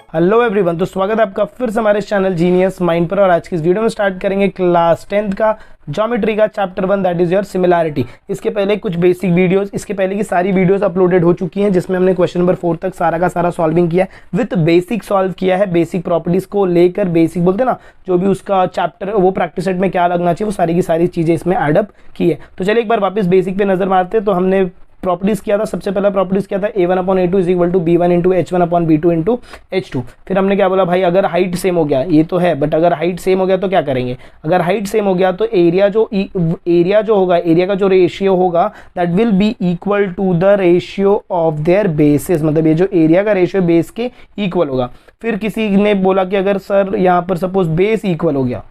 Hello everyone, तो स्वागत है आपका फिर से हमारे चैनल जीनियस माइंड पर। और आज की इस वीडियो में स्टार्ट करेंगे क्लास 10th का ज्योमेट्री का chapter 1 that is your similarity. इसके पहले कुछ बेसिक वीडियोस, इसके पहले की सारी वीडियोस अपलोडेड हो चुकी हैं जिसमें हमने क्वेश्चन नंबर 4 तक सारा का सारा सॉल्विंग किया है, विथ बेसिक सॉल्व किया है। बेसिक प्रॉपर्टीज को लेकर, बेसिक बोलते हैं ना, जो भी उसका चैप्टर वो प्रैक्टिस सेट में क्या लगना चाहिए, वो सारी की सारी चीजें इसमें एडअप की है। तो चलिए एक बार वापस बेसिक पे नजर मारते हैं। तो हमने प्रॉपर्टीज किया था, सबसे पहला प्रॉपर्टीज किया था a1/a2 is equal to b1 into h1/b2 into h2। फिर हमने क्या बोला भाई, अगर हाइट सेम हो गया, ये तो है बट अगर हाइट सेम हो गया तो क्या करेंगे। अगर हाइट सेम हो गया तो एरिया जो होगा, एरिया का जो रेशियो होगा that will be equal to the ratio of their bases, मतलब ये जो एरिया का रेशियो बेस के इक्वल होगा। फिर किसी ने बोला कि अगर सर यहाँ पर सपोज बेस इक्वल हो गया,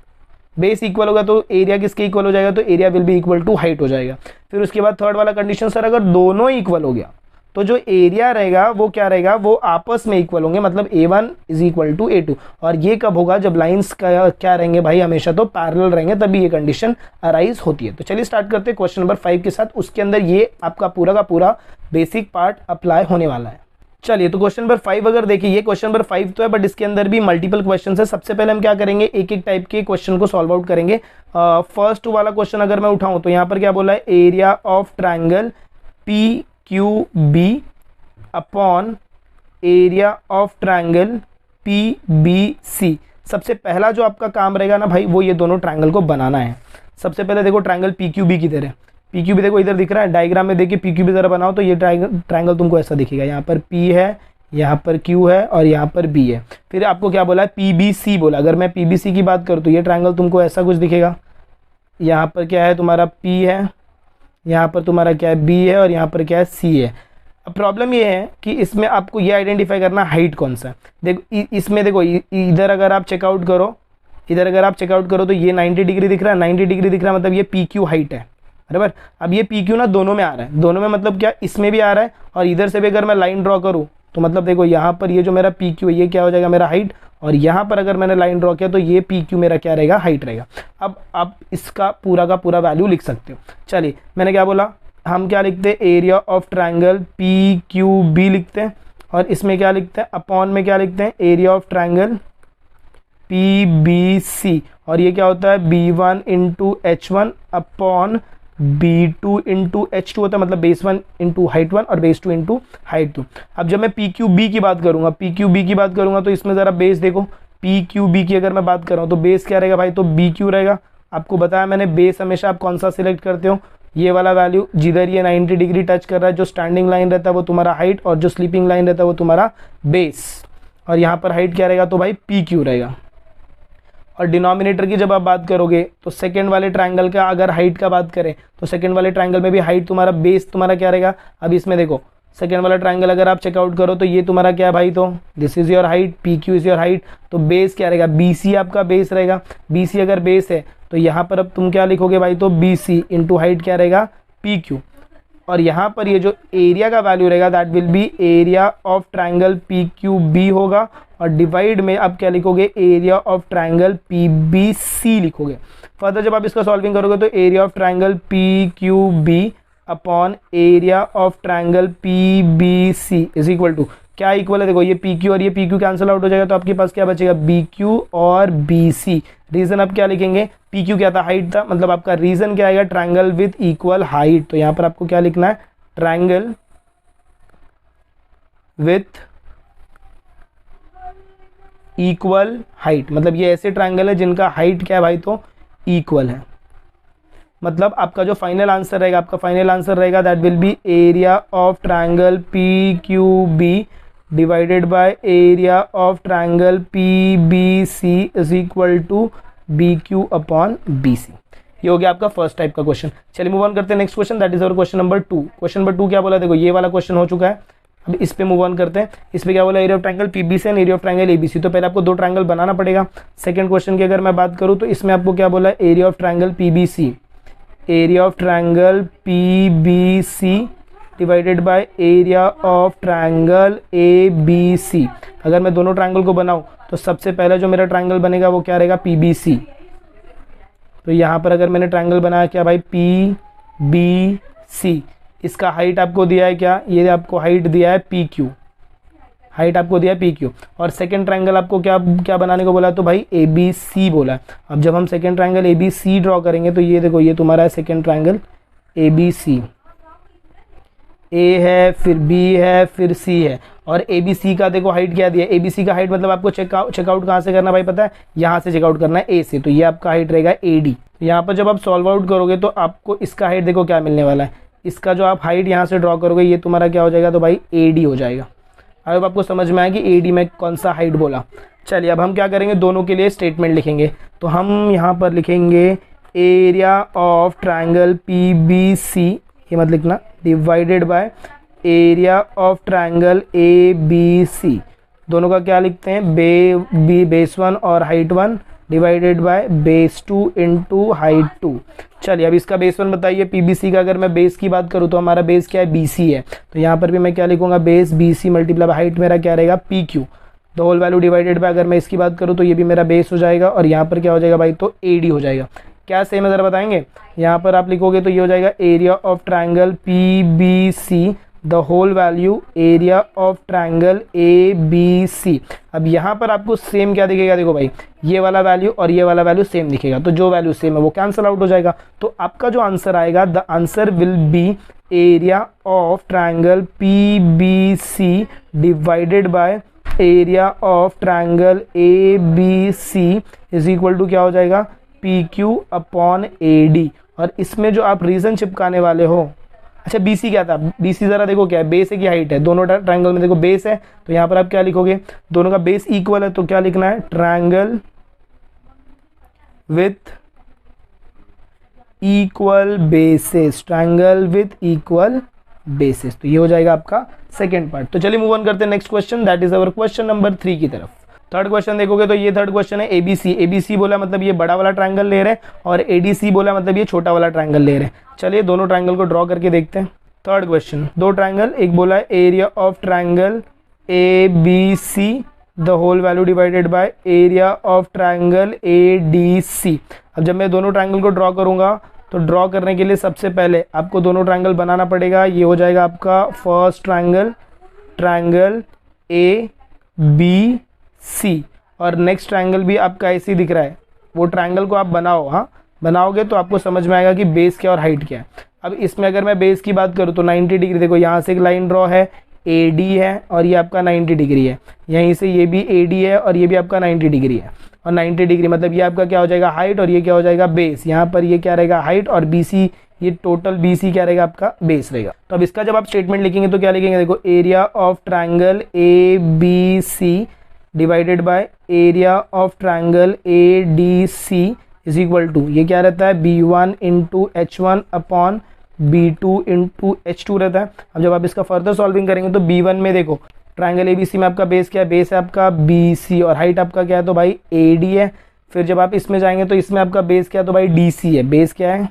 बेस इक्वल होगा तो एरिया किसके इक्वल हो जाएगा, तो area will be equal to height हो जाएगा। फिर उसके बाद थर्ड वाला कंडीशन, सर अगर दोनों इक्वल हो गया तो जो एरिया रहेगा वो क्या रहेगा, वो आपस में इक्वल होंगे, मतलब a1 is equal to a2। और ये कब होगा, जब लाइंस क्या रहेंगे भाई, हमेशा तो पैरेलल रहेंगे, तभी ये कंडीशन अराइज होती है। तो चलिए स्टार्ट करते हैं क्वेश्चन नंबर 5 के साथ। उसके अंदर ये आपका पूरा का पूरा बेसिक पार्ट अप्लाई होने वाला है। चलिए तो क्वेश्चन नंबर 5 अगर देखिए, ये क्वेश्चन नंबर 5 तो है बट इसके अंदर भी मल्टीपल क्वेश्चन है। सबसे पहले हम क्या करेंगे, एक एक टाइप के क्वेश्चन को सॉल्व आउट करेंगे। फर्स्ट वाला क्वेश्चन अगर मैं उठाऊं तो यहाँ पर क्या बोला है, area of triangle P Q B upon area of triangle P B C. सबसे पहला जो आपका काम रहेगा ना भाई, वो ये दोनों ट्रायंगल को बनाना है। सबसे पहले देखो ट्रायंगल पी क्यू बी किधर है, पी क्यू बी देखो इधर दिख रहा है, डायग्राम में देखिए पी क्यू बी जरा बनाओ तो ये ट्रायंगल तुमको ऐसा दिखेगा। यहाँ पर पी है, यहाँ पर क्यू है और यहाँ पर बी है। फिर आपको क्या बोला है, पी बी सी बोला। अगर मैं पी बी सी की बात करूँ तो ये ट्रायंगल तुमको ऐसा कुछ दिखेगा। यहाँ पर क्या है तुम्हारा पी है, यहाँ पर तुम्हारा क्या है बी है और यहाँ पर क्या है सी है। अब प्रॉब्लम ये है कि इसमें आपको ये आइडेंटिफाई करना हाइट कौन सा है। देखो इसमें देखो इधर अगर आप चेकआउट करो, इधर अगर आप चेकआउट करो तो ये 90 डिग्री दिख रहा है, 90 डिग्री दिख रहा है, मतलब ये पी क्यू हाइट है, बराबर। अब ये पी क्यू ना दोनों में आ रहा है, दोनों में मतलब क्या, इसमें भी आ रहा है और इधर से भी अगर मैं लाइन ड्रॉ करूँ तो मतलब देखो यहाँ पर ये जो मेरा पी क्यू है ये क्या हो जाएगा, मेरा हाइट। और यहाँ पर अगर मैंने लाइन ड्रॉ किया तो ये पी क्यू मेरा क्या रहेगा, हाइट रहेगा। अब आप इसका पूरा का पूरा वैल्यू लिख सकते हो। चलिए मैंने क्या बोला, हम क्या लिखते हैं, area of triangle P Q B लिखते हैं और इसमें क्या लिखते हैं, अपॉन में क्या लिखते हैं, area of triangle P B C. और ये क्या होता है, b1 into h1 upon b2 into h2 होता है, मतलब बेस 1 इंटू हाइट 1 और बेस 2 इंटू हाइट 2। अब जब मैं पी क्यू बी की बात करूंगा, पी क्यू बी की बात करूंगा तो इसमें ज़रा बेस देखो, पी क्यू बी की अगर मैं बात कर रहा हूँ तो बेस क्या रहेगा भाई, तो बी क्यू रहेगा। आपको बताया मैंने, बेस हमेशा आप कौन सा सिलेक्ट करते हो, ये वाला वैल्यू जिधर ये 90 डिग्री टच कर रहा है, जो स्टैंडिंग लाइन रहता है वो तुम्हारा हाइट और जो स्लीपिंग लाइन रहता है वो तुम्हारा बेस। और यहाँ पर हाइट क्या रहेगा, तो भाई पी क्यू रहेगा। और डिनोमिनेटर की जब आप बात करोगे तो सेकंड वाले ट्रायंगल का अगर हाइट का बात करें तो सेकंड वाले ट्रायंगल में भी हाइट तुम्हारा बेस तुम्हारा क्या रहेगा। अब इसमें देखो सेकंड वाला ट्रायंगल अगर आप चेकआउट करो तो ये तुम्हारा क्या है भाई, तो this is your height, P Q is your height, तो बेस क्या रहेगा, बी सी आपका बेस रहेगा। बी सी अगर बेस है तो यहाँ पर अब तुम क्या लिखोगे भाई, तो बी सी इंटू हाइट क्या रहेगा, पी क्यू। और यहाँ पर ये जो एरिया का वैल्यू रहेगा that will be area of triangle P Q B होगा और डिवाइड में आप क्या लिखोगे, area of triangle P B C लिखोगे। फर्दर जब आप इसका सॉल्विंग करोगे तो area of triangle P Q B upon area of triangle P B C is equal to क्या इक्वल है, देखो ये पी क्यू और ये पी क्यू कैंसिल आउट हो जाएगा तो आपके पास क्या बचेगा, बी क्यू और बी सी। रीजन आप क्या लिखेंगे, पी क्यू क्या था, हाइट था, मतलब आपका रीजन क्या आएगा, ट्रायंगल विथ इक्वल हाइट। तो यहाँ पर आपको क्या लिखना है, ट्रायंगल विथ इक्वल हाइट, मतलब ये ऐसे ट्रायंगल है जिनका हाइट क्या है भाई, तो इक्वल है। मतलब आपका जो फाइनल आंसर रहेगा, आपका फाइनल आंसर रहेगा that will be area of triangle P Q B divided by area of triangle P B C is equal to B Q upon B C. ये हो गया आपका फर्स्ट टाइप का question. चलिए move on करते हैं next question, that is our question number 2। Question number 2 क्या बोला, देखो ये वाला क्वेश्चन हो चुका है, अब इस पे मूव ऑन करते हैं। इस पे क्या बोला, area of triangle PBC and area of triangle ABC. तो पहले आपको दो ट्रायंगल बनाना पड़ेगा। सेकंड क्वेश्चन की अगर मैं बात करूं तो इसमें आपको क्या बोला है, area of triangle PBC, area of triangle PBC divided by area of triangle ABC. अगर मैं दोनों ट्रायंगल को बनाऊं तो सबसे पहले जो मेरा ट्रायंगल बनेगा वो क्या रहेगा, पीबीसी। तो यहाँ पर अगर मैंने ट्रायंगल बनाया क्या भाई, पीबीसी, इसका हाइट आपको दिया है क्या, ये आपको हाइट दिया है पी क्यू, हाइट आपको दिया पी क्यू, और सेकंड ट्रायंगल आपको क्या क्या बनाने को बोला, तो भाई ए बी सी बोला है। अब जब हम second triangle A B C draw करेंगे तो ये देखो ये तुम्हारा है second triangle A B C, A है फिर बी है फिर सी है, और ए बी सी का देखो हाइट क्या दिया, ए बी सी का हाइट मतलब आपको चेकआउट कहाँ से करना भाई पता है, यहाँ से चेकआउट करना है ए से, तो ये आपका हाइट रहेगा ए डी। यहाँ पर जब आप सॉल्व आउट करोगे तो आपको इसका हाइट देखो क्या मिलने वाला है, इसका जो आप हाइट यहाँ से ड्रॉ करोगे ये तुम्हारा क्या हो जाएगा, तो भाई ए डी हो जाएगा। अब आपको समझ में आया कि ए डी में कौन सा हाइट बोला। चलिए अब हम क्या करेंगे, दोनों के लिए स्टेटमेंट लिखेंगे। तो हम यहाँ पर लिखेंगे area of triangle P B C, ये मत लिखना, divided by area of triangle A B C, दोनों का क्या लिखते हैं, बेस 1 और height 1 divided by base 2 into height 2। चलिए अब इसका बेस 1 बताइए, पीबीसी का अगर मैं बेस की बात करूँ तो हमारा बेस क्या है, बीसी है, तो यहाँ पर भी मैं क्या लिखूंगा, बेस बीसी मल्टीप्लाई हाइट मेरा क्या रहेगा, P Q, the whole value divided by, अगर मैं इसकी बात करूँ तो ये भी मेरा बेस हो जाएगा, और यहाँ पर क्या हो जाएगा भाई, तो ए डी हो जाएगा। क्या सेम है ज़रा बताएंगे, यहाँ पर आप लिखोगे तो ये हो जाएगा area of triangle P B C the whole value area of triangle A B C. अब यहाँ पर आपको सेम क्या दिखेगा, देखो भाई ये वाला वैल्यू और ये वाला वैल्यू सेम दिखेगा, तो जो वैल्यू सेम है वो कैंसिल आउट हो जाएगा। तो आपका जो आंसर आएगा, the answer will be area of triangle P B C divided by area of triangle A B C is equal to क्या हो जाएगा, P Q upon A D. और इसमें जो आप रीजन चिपकाने वाले हो, अच्छा बीसी क्या था, बीसी जरा देखो क्या है, बेस है कि हाइट है, दोनों ट्रायंगल में देखो बेस है, तो यहाँ पर आप क्या लिखोगे, दोनों का बेस इक्वल है, तो क्या लिखना है, triangle with equal basis, triangle with equal basis, तो ये हो जाएगा आपका सेकेंड पार्ट। तो चलिए मूव ऑन करते हैं next question, that is our question number 3 की तरफ। थर्ड क्वेश्चन देखोगे तो ये थर्ड क्वेश्चन है एबीसी, एबीसी बोला मतलब ये बड़ा वाला ट्रायंगल ले रहे हैं, और एडीसी बोला मतलब ये छोटा वाला ट्रायंगल ले रहे हैं। चलिए दोनों ट्रायंगल को ड्रॉ करके देखते हैं। थर्ड क्वेश्चन, दो ट्रायंगल, एक बोला है area of triangle A B C the whole value divided by area of triangle A D C. अब जब मैं दोनों ट्रायंगल को ड्रॉ करूंगा तो ड्रॉ करने के लिए सबसे पहले आपको दोनों ट्रायंगल बनाना पड़ेगा। ये हो जाएगा आपका first triangle, triangle A B C, और नेक्स्ट ट्रायंगल भी आपका ऐसे ही दिख रहा है। वो ट्रायंगल को आप बनाओ, हाँ बनाओगे तो आपको समझ में आएगा कि बेस क्या और हाइट क्या है। अब इसमें अगर मैं बेस की बात करूँ तो 90 डिग्री, देखो यहाँ से एक लाइन ड्रॉ है, ए डी है और ये आपका 90 डिग्री है, यहीं से ये भी ए डी है और ये भी आपका 90 डिग्री है, और 90 डिग्री मतलब ये आपका क्या हो जाएगा, हाइट, और ये क्या हो जाएगा, बेस। यहाँ पर ये क्या रहेगा, हाइट, और बी सी, ये टोटल बी सी क्या रहेगा, आपका बेस रहेगा। तो अब इसका जब आप स्टेटमेंट लिखेंगे तो क्या लिखेंगे, देखो area of triangle A B C divided by area of triangle A D C is equal to, ये क्या रहता है, B1 into H1 upon B2 into H2 रहता है। अब जब आप इसका फर्दर सॉल्विंग करेंगे तो B1 में देखो ट्रायंगल ABC में आपका बेस क्या है, बेस है आपका BC, और हाइट आपका क्या है, तो भाई AD है। फिर जब आप इसमें जाएंगे तो इसमें आपका बेस क्या है, तो भाई DC है, बेस क्या है,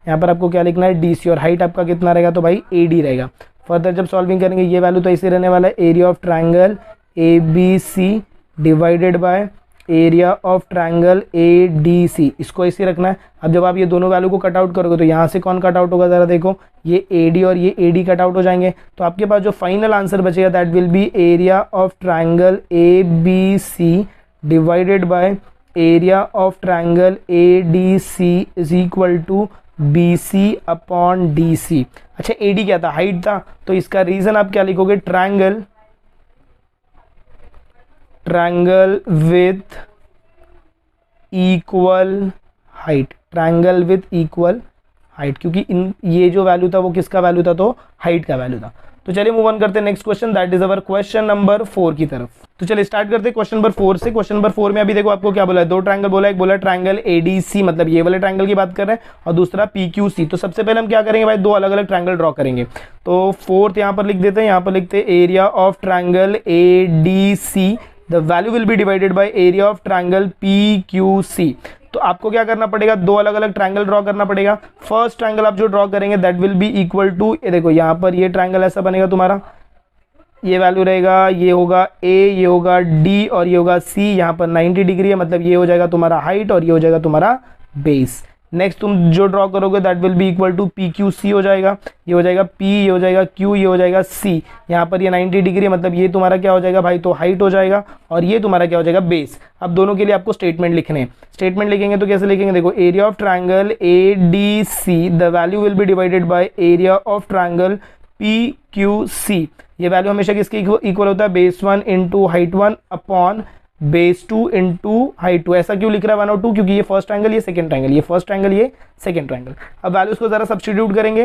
यहाँ पर आपको क्या लिखना है, DC, और हाइट आपका कितना रहेगा, तो भाई AD रहेगा। फर्दर जब सॉल्विंग करेंगे ये वैल्यू तो ऐसे रहने वाला है, area of triangle ABC divided by area of triangle ADC, इसको ऐसे रखना है। अब जब आप ये दोनों वैल्यू को कट आउट करोगे तो यहाँ से कौन कट आउट होगा, ज़रा देखो, ये AD और ये AD कट आउट हो जाएंगे, तो आपके पास जो फाइनल आंसर बचेगा that will be area of triangle ABC divided by area of triangle ADC is equal to BC upon DC। अच्छा AD क्या था, हाइट था, तो इसका रीजन आप क्या लिखोगे, triangle with equal height, triangle with equal height, क्योंकि ये जो वैल्यू था वो किसका वैल्यू था, तो हाइट का वैल्यू था। तो चलिए मूव ऑन करते हैं next question, that is our question number 4 की तरफ। तो चलिए स्टार्ट करते हैं क्वेश्चन नंबर 4 से। क्वेश्चन नंबर 4 में अभी देखो आपको क्या बोला है, दो ट्रायंगल बोला है, एक बोला ट्रायंगल ADC, मतलब ये वाले ट्रायंगल की बात कर रहे हैं, और दूसरा PQC। तो सबसे पहले हम क्या करेंगे भाई, दो अलग अलग ट्रायंगल ड्रॉ करेंगे। तो फोर्थ यहाँ पर लिख देते हैं, यहाँ पर लिखते हैं area of triangle ADC the value will be divided by area of triangle PQC। तो आपको क्या करना पड़ेगा, दो अलग अलग ट्रायंगल ड्रॉ करना पड़ेगा। फर्स्ट ट्रायंगल आप जो ड्रॉ करेंगे that will be equal to, ये देखो यहाँ पर ये ट्रायंगल ऐसा बनेगा तुम्हारा, ये वैल्यू रहेगा, ये होगा A, ये होगा D और ये होगा C। यहाँ पर 90 डिग्री है, मतलब ये हो जाएगा तुम्हारा हाइट और ये हो जाएगा तुम्हारा बेस। नेक्स्ट तुम जो ड्रॉ करोगे that will be equal to P Q C हो जाएगा, ये हो जाएगा पी, ये हो जाएगा क्यू, ये हो जाएगा सी। यहाँ पर ये 90 डिग्री है, मतलब ये तुम्हारा क्या हो जाएगा भाई, तो हाइट हो जाएगा, और ये तुम्हारा क्या हो जाएगा, बेस। अब दोनों के लिए आपको स्टेटमेंट लिखने हैं। स्टेटमेंट लिखेंगे तो कैसे लिखेंगे, देखो area of triangle A D C the value will be divided by area of triangle P Q C. ये वैल्यू हमेशा किसके इक्वल होता है, base 1 into height 1 upon base 2 into height 2। ऐसा क्यों लिख रहा है 1 और 2, क्योंकि ये फर्स्ट ट्रायंगल, ये सेकंड ट्रायंगल, ये फर्स्ट ट्रायंगल, ये सेकंड ट्रायंगल। अब वैल्यूज को जरा सब्स्टिट्यूट करेंगे।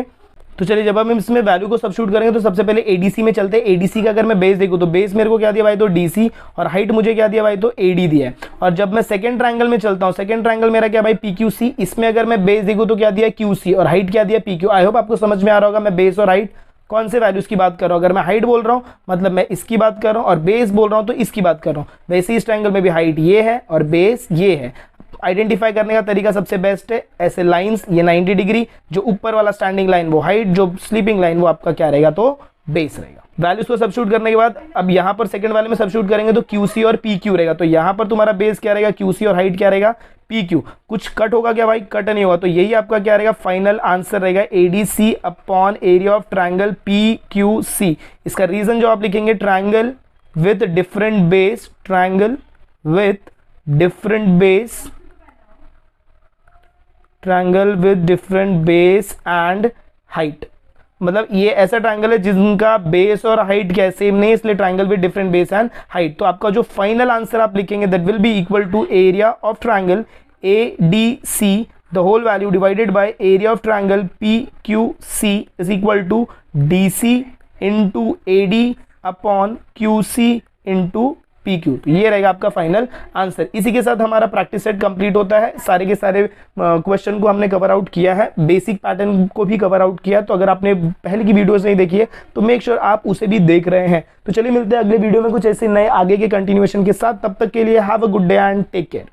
तो चलिए जब हम इसमें वैल्यू को सब्स्टिट्यूट करेंगे तो सबसे पहले एडीसी में चलते हैं। एडीसी का अगर मैं बेस देखूं तो बेस मेरे को क्या दिया भाई, तो डीसी, और हाइट मुझे क्या दिया भाई, तो एडी दिया है। और जब मैं सेकंड ट्रायंगल में चलता हूं, सेकंड ट्रायंगल मेरा क्या भाई, पीक्यूसी। इसमें अगर मैं बेस देखूं तो क्या दिया, क्यूसी, और हाइट क्या दिया, पीक्यू। आई होप आपको समझ में आ रहा होगा मैं बेस और हाइट कौन से वैल्यूज की बात कर रहा हूं। अगर मैं हाइट बोल रहा हूं मतलब मैं इसकी बात कर रहा हूं, और बेस बोल रहा हूं तो इसकी बात कर रहा हूं। वैसे इस ट्रायंगल में भी हाइट ये है और बेस ये है। आइडेंटिफाई करने का तरीका सबसे बेस्ट है ऐसे लाइंस, ये 90 डिग्री, जो ऊपर वाला स्टैंडिंग लाइन वो हाइट, जो स्लीपिंग लाइन वो आपका क्या रहेगा, तो बेस रहेगा। वैल्यूज को सब्स्टिट्यूट करने के बाद अब यहां पर सेकंड वाले में सब्स्टिट्यूट करेंगे तो QC और PQ रहेगा। तो यहां पर तुम्हारा बेस क्या रहेगा, QC, और हाइट क्या रहेगा, PQ। कुछ कट होगा क्या भाई, कट नहीं होगा। तो यही आपका क्या रहेगा, फाइनल आंसर रहेगा ADC upon area of triangle PQC। इसका रीजन जो आप लिखेंगे, triangle with different base, triangle with different base, triangle with different base and height. मतलब ये ऐसा ट्रायंगल है जिनका बेस और हाइट क्या है, सेम नहीं, इसलिए triangle with different base and height. तो आपका जो फाइनल आंसर आप लिखेंगे that will be equal to area of triangle ADC the whole value divided by area of triangle PQC is equal to DC into AD upon QC into PQ। तो ये रहेगा आपका final answer. इसी के साथ हमारा प्रैक्टिस सेट कंप्लीट होता है। सारे के सारे क्वेश्चन को हमने कवर आउट किया है, बेसिक पैटर्न को भी कवर आउट किया। तो अगर आपने पहले की वीडियोस नहीं देखी है तो मेक श्योर आप उसे भी देख रहे हैं। तो चलिए मिलते हैं अगले वीडियो में कुछ ऐसे नए आगे के कंटिन्यूएशन के साथ। तब तक के लिए have a good day and take care.